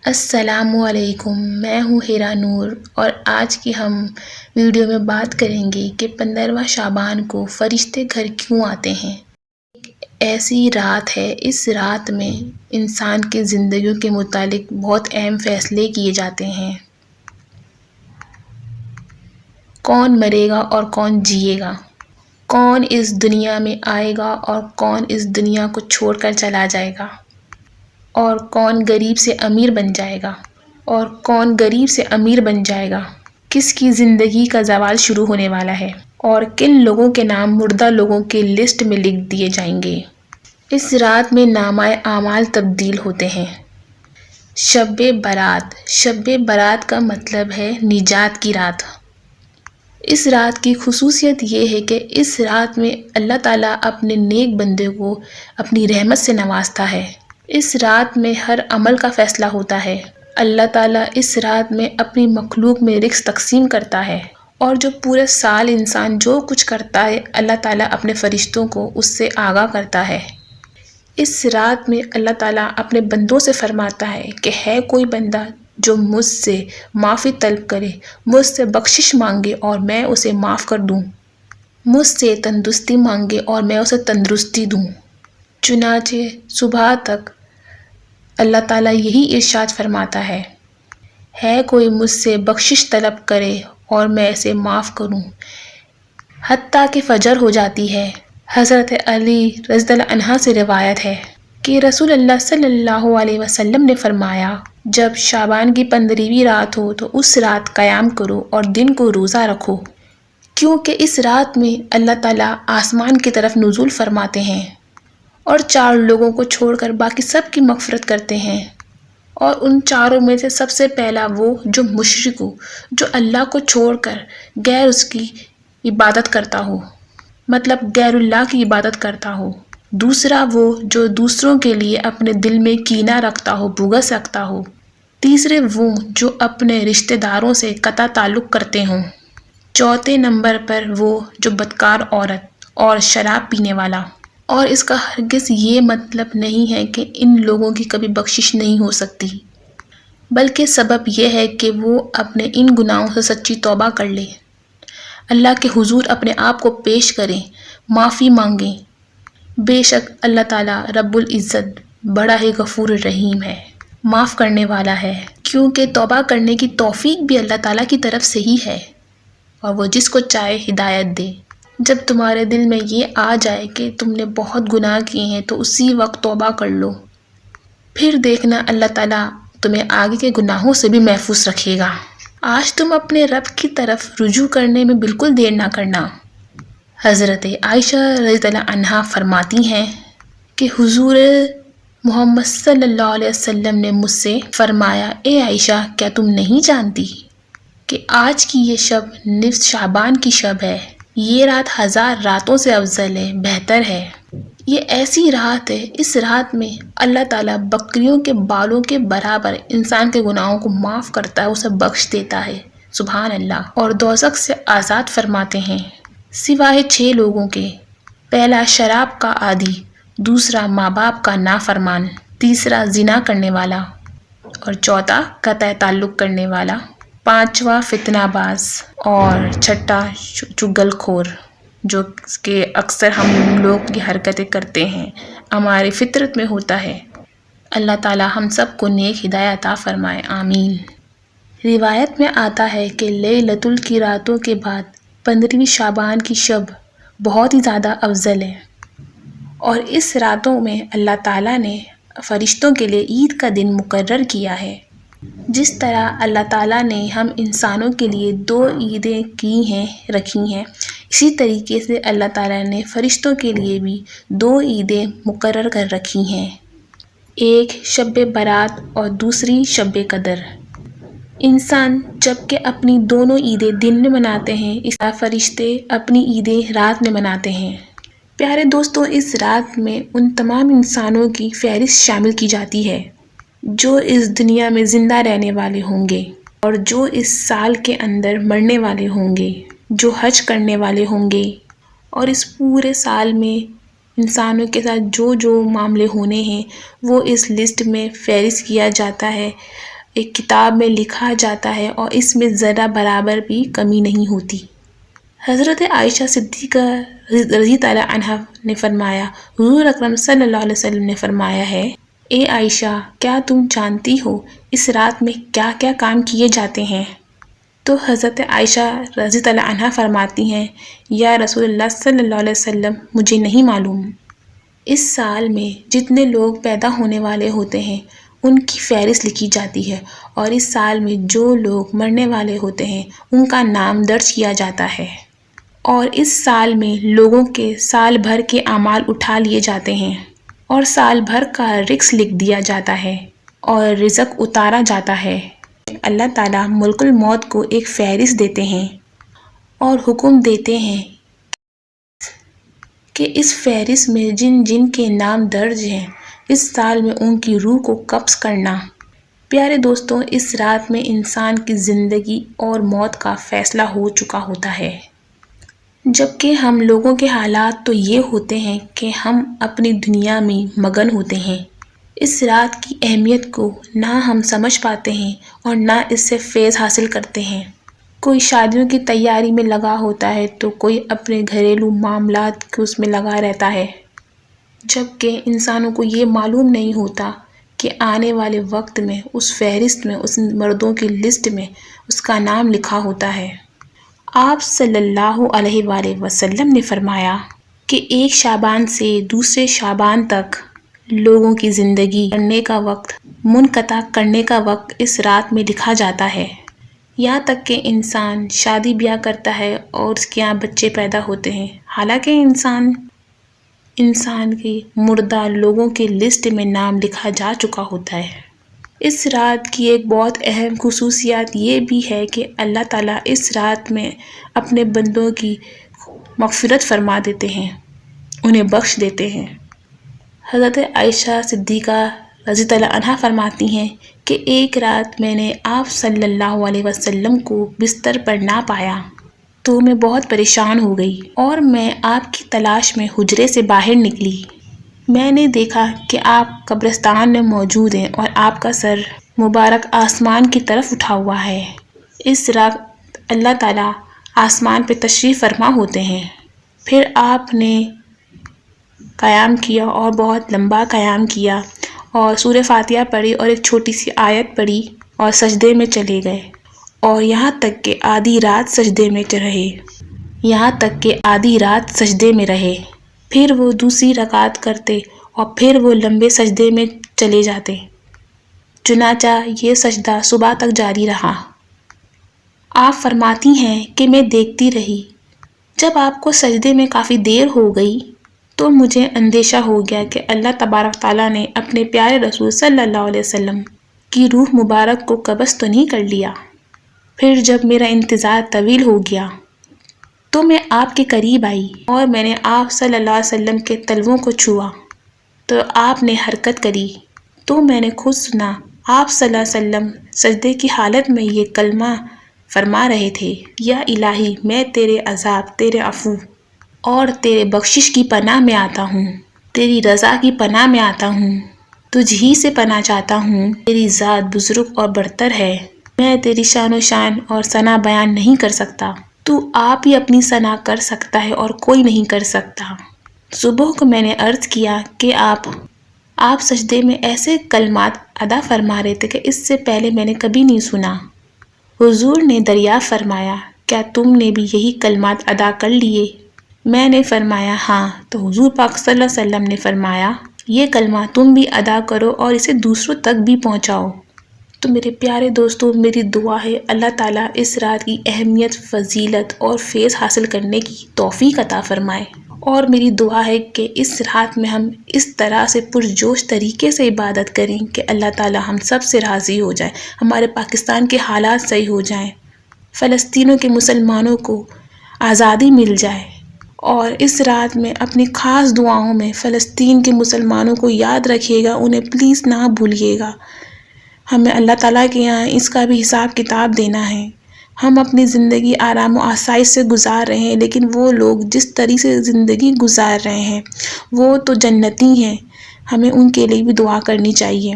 السلام علیکم، میں ہوں ہیرا نور اور آج کی ہم ویڈیو میں بات کریں گے کہ 15واں شعبان کو فرشتے گھر کیوں آتے ہیں۔ ایسی رات ہے، اس رات میں انسان کی زندگیوں کے متعلق بہت اہم فیصلے کیے جاتے ہیں۔ کون مرے گا اور کون جیے گا، کون اس دنیا میں آئے گا اور کون اس دنیا کو چھوڑ کر چلا جائے گا، اور کون غریب سے امیر بن جائے گا اور کون غریب سے امیر بن جائے گا، کس کی زندگی کا زوال شروع ہونے والا ہے اور کن لوگوں کے نام مردہ لوگوں کی لسٹ میں لکھ دیے جائیں گے۔ اس رات میں نامہ اعمال تبدیل ہوتے ہیں۔ شب برات، شب برات کا مطلب ہے نجات کی رات۔ اس رات کی خصوصیت یہ ہے کہ اس رات میں اللہ تعالیٰ اپنے نیک بندے کو اپنی رحمت سے نوازتا ہے۔ اس رات میں ہر عمل کا فیصلہ ہوتا ہے۔ اللہ تعالیٰ اس رات میں اپنی مخلوق میں رزق تقسیم کرتا ہے، اور جو پورے سال انسان جو کچھ کرتا ہے اللہ تعالیٰ اپنے فرشتوں کو اس سے آگاہ کرتا ہے۔ اس رات میں اللہ تعالیٰ اپنے بندوں سے فرماتا ہے کہ ہے کوئی بندہ جو مجھ سے معافی طلب کرے، مجھ سے بخشش مانگے اور میں اسے معاف کر دوں، مجھ سے تندرستی مانگے اور میں اسے تندرستی دوں۔ چنانچہ صبح تک اللہ تعالیٰ یہی ارشاد فرماتا ہے کوئی مجھ سے بخشش طلب کرے اور میں اسے معاف کروں، حتیٰ کہ فجر ہو جاتی ہے۔ حضرت علی رضی اللہ عنہ سے روایت ہے کہ رسول اللہ صلی اللہ علیہ وسلم نے فرمایا، جب شعبان کی 15ویں رات ہو تو اس رات قیام کرو اور دن کو روزہ رکھو، کیونکہ اس رات میں اللہ تعالیٰ آسمان کی طرف نزول فرماتے ہیں اور 4 لوگوں کو چھوڑ کر باقی سب کی مغفرت کرتے ہیں، اور ان 4 میں سے سب سے پہلا وہ جو مشرک ہو، جو اللہ کو چھوڑ کر غیر اس کی عبادت کرتا ہو، مطلب غیر اللہ کی عبادت کرتا ہو۔ دوسرا وہ جو دوسروں کے لیے اپنے دل میں کینہ رکھتا ہو، بغض رکھتا ہو۔ تیسرے وہ جو اپنے رشتہ داروں سے قطع تعلق کرتے ہوں۔ چوتھے نمبر پر وہ جو بدکار عورت اور شراب پینے والا۔ اور اس کا ہرگز یہ مطلب نہیں ہے کہ ان لوگوں کی کبھی بخشش نہیں ہو سکتی، بلکہ سبب یہ ہے کہ وہ اپنے ان گناہوں سے سچی توبہ کر لیں، اللہ کے حضور اپنے آپ کو پیش کریں، معافی مانگیں۔ بے شک اللہ تعالیٰ رب العزت بڑا ہی غفور رحیم ہے، معاف کرنے والا ہے، کیونکہ توبہ کرنے کی توفیق بھی اللہ تعالیٰ کی طرف سے ہی ہے، اور وہ جس کو چاہے ہدایت دے۔ جب تمہارے دل میں یہ آ جائے کہ تم نے بہت گناہ کیے ہیں تو اسی وقت توبہ کر لو، پھر دیکھنا اللہ تعالیٰ تمہیں آگے کے گناہوں سے بھی محفوظ رکھے گا۔ آج تم اپنے رب کی طرف رجوع کرنے میں بالکل دیر نہ کرنا۔ حضرت عائشہ رضی اللہ عنہا فرماتی ہیں کہ حضور محمد صلی اللہ علیہ وسلم نے مجھ سے فرمایا، اے عائشہ، کیا تم نہیں جانتی کہ آج کی یہ شب نصف شعبان کی شب ہے؟ یہ رات 1000 راتوں سے افضل ہے، بہتر ہے۔ یہ ایسی رات ہے، اس رات میں اللہ تعالیٰ بکریوں کے بالوں کے برابر انسان کے گناہوں کو معاف کرتا ہے، اسے بخش دیتا ہے، سبحان اللہ، اور دوزخ سے آزاد فرماتے ہیں، سوائے 6 لوگوں کے۔ پہلا شراب کا عادی، دوسرا ماں باپ کا نافرمان، تیسرا زنا کرنے والا، اور چوتھا قطع تعلق کرنے والا، پانچواں فتنہ باز، اور چھٹا چغل خور، جو کہ اکثر ہم لوگ کی حرکتیں کرتے ہیں، ہماری فطرت میں ہوتا ہے۔ اللہ تعالیٰ ہم سب کو نیک ہدایت عطا فرمائے، آمین۔ روایت میں آتا ہے کہ لیلۃ القدر کی راتوں کے بعد 15ویں شعبان کی شب بہت ہی زیادہ افضل ہے، اور اس راتوں میں اللہ تعالیٰ نے فرشتوں کے لیے عید کا دن مقرر کیا ہے۔ جس طرح اللہ تعالیٰ نے ہم انسانوں کے لیے 2 عیدیں رکھی ہیں، اسی طریقے سے اللہ تعالیٰ نے فرشتوں کے لیے بھی 2 عیدیں مقرر کر رکھی ہیں، ایک شب برات اور دوسری شب قدر۔ انسان جب کہ اپنی دونوں عیدیں دن میں مناتے ہیں، اس طرح فرشتے اپنی عیدیں رات میں مناتے ہیں۔ پیارے دوستوں، اس رات میں ان تمام انسانوں کی فہرست شامل کی جاتی ہے جو اس دنیا میں زندہ رہنے والے ہوں گے، اور جو اس سال کے اندر مرنے والے ہوں گے، جو حج کرنے والے ہوں گے، اور اس پورے سال میں انسانوں کے ساتھ جو معاملے ہونے ہیں وہ اس لسٹ میں فہرست کیا جاتا ہے۔ ایک کتاب میں لکھا جاتا ہے اور اس میں ذرا برابر بھی کمی نہیں ہوتی۔ حضرت عائشہ صدیقہ رضی تعالیٰ عنہا نے فرمایا، حضور اکرم صلی اللہ علیہ وسلم نے فرمایا ہے، اے عائشہ، کیا تم جانتی ہو اس رات میں کیا کیا کام کیے جاتے ہیں؟ تو حضرت عائشہ رضی اللہ عنہا فرماتی ہیں، یا رسول اللہ صلی اللہ علیہ وسلم، مجھے نہیں معلوم۔ اس سال میں جتنے لوگ پیدا ہونے والے ہوتے ہیں ان کی فہرست لکھی جاتی ہے، اور اس سال میں جو لوگ مرنے والے ہوتے ہیں ان کا نام درج کیا جاتا ہے، اور اس سال میں لوگوں کے سال بھر کے اعمال اٹھا لیے جاتے ہیں، اور سال بھر کا رزق لکھ دیا جاتا ہے، اور رزق اتارا جاتا ہے۔ اللہ تعالیٰ ملک الموت کو ایک فہرست دیتے ہیں اور حکم دیتے ہیں کہ اس فہرست میں جن جن کے نام درج ہیں اس سال میں ان کی روح کو قبض کرنا۔ پیارے دوستوں، اس رات میں انسان کی زندگی اور موت کا فیصلہ ہو چکا ہوتا ہے، جبکہ ہم لوگوں کے حالات تو یہ ہوتے ہیں کہ ہم اپنی دنیا میں مگن ہوتے ہیں۔ اس رات کی اہمیت کو نہ ہم سمجھ پاتے ہیں اور نہ اس سے فیض حاصل کرتے ہیں۔ کوئی شادیوں کی تیاری میں لگا ہوتا ہے تو کوئی اپنے گھریلو معاملات کے اس میں لگا رہتا ہے، جبکہ انسانوں کو یہ معلوم نہیں ہوتا کہ آنے والے وقت میں اس فہرست میں، اس مردوں کی لسٹ میں اس کا نام لکھا ہوتا ہے۔ آپ صلی اللہ علیہ وآلہ وسلم نے فرمایا کہ ایک شعبان سے دوسرے شعبان تک لوگوں کی زندگی کرنے کا وقت، منقطع کرنے کا وقت اس رات میں لکھا جاتا ہے۔ یہاں تک کہ انسان شادی بیاہ کرتا ہے اور اس کے یہاں بچے پیدا ہوتے ہیں، حالانکہ انسان کی مردہ لوگوں کی لسٹ میں نام لکھا جا چکا ہوتا ہے۔ اس رات کی ایک بہت اہم خصوصیات یہ بھی ہے کہ اللہ تعالیٰ اس رات میں اپنے بندوں کی مغفرت فرما دیتے ہیں، انہیں بخش دیتے ہیں۔ حضرت عائشہ صدیقہ رضی اللہ عنہا فرماتی ہیں کہ ایک رات میں نے آپ صلی اللہ علیہ وسلم کو بستر پر نہ پایا تو میں بہت پریشان ہو گئی، اور میں آپ کی تلاش میں حجرے سے باہر نکلی۔ میں نے دیکھا کہ آپ قبرستان میں موجود ہیں اور آپ کا سر مبارک آسمان کی طرف اٹھا ہوا ہے۔ اس رات اللہ تعالیٰ آسمان پہ تشریف فرما ہوتے ہیں۔ پھر آپ نے قیام کیا اور بہت لمبا قیام کیا، اور سورہ فاتحہ پڑھی اور ایک چھوٹی سی آیت پڑھی اور سجدے میں چلے گئے، اور یہاں تک کہ آدھی رات سجدے میں رہے۔ پھر وہ دوسری رکعت کرتے اور پھر وہ لمبے سجدے میں چلے جاتے، چنانچہ یہ سجدہ صبح تک جاری رہا۔ آپ فرماتی ہیں کہ میں دیکھتی رہی، جب آپ کو سجدے میں کافی دیر ہو گئی تو مجھے اندیشہ ہو گیا کہ اللہ تبارک تعالیٰ نے اپنے پیارے رسول صلی اللہ علیہ وسلم کی روح مبارک کو قبض تو نہیں کر لیا۔ پھر جب میرا انتظار طویل ہو گیا تو میں آپ کے قریب آئی اور میں نے آپ صلی اللہ علیہ وسلم کے تلووں کو چھوا، تو آپ نے حرکت کری، تو میں نے خود سنا آپ صلی اللہ علیہ وسلم سجدے کی حالت میں یہ کلمہ فرما رہے تھے، یا الہی، میں تیرے عذاب، تیرے عفو اور تیرے بخشش کی پناہ میں آتا ہوں، تیری رضا کی پناہ میں آتا ہوں، تجھ ہی سے پناہ چاہتا ہوں، تیری ذات بزرگ اور برتر ہے، میں تیری شان و شان اور ثنا بیان نہیں کر سکتا، تو آپ ہی اپنی ثنا کر سکتا ہے اور کوئی نہیں کر سکتا۔ صبح کو میں نے عرض کیا کہ آپ سجدے میں ایسے کلمات ادا فرما رہے تھے کہ اس سے پہلے میں نے کبھی نہیں سنا۔ حضور نے دریافت فرمایا، کیا تم نے بھی یہی کلمات ادا کر لیے؟ میں نے فرمایا ہاں۔ تو حضور پاک صلی اللہ علیہ وسلم نے فرمایا، یہ کلمہ تم بھی ادا کرو اور اسے دوسروں تک بھی پہنچاؤ۔ تو میرے پیارے دوستوں، میری دعا ہے اللہ تعالیٰ اس رات کی اہمیت، فضیلت اور فیض حاصل کرنے کی توفیق عطا فرمائے، اور میری دعا ہے کہ اس رات میں ہم اس طرح سے پرجوش طریقے سے عبادت کریں کہ اللہ تعالیٰ ہم سب سے راضی ہو جائے، ہمارے پاکستان کے حالات صحیح ہو جائیں، فلسطینوں کے مسلمانوں کو آزادی مل جائے۔ اور اس رات میں اپنی خاص دعاؤں میں فلسطین کے مسلمانوں کو یاد رکھیے گا، انہیں پلیز نہ بھولیے گا۔ ہمیں اللہ تعالیٰ کے یہاں اس کا بھی حساب کتاب دینا ہے۔ ہم اپنی زندگی آرام و آسائش سے گزار رہے ہیں، لیکن وہ لوگ جس طریقے سے زندگی گزار رہے ہیں وہ تو جنتی ہیں، ہمیں ان کے لیے بھی دعا کرنی چاہیے۔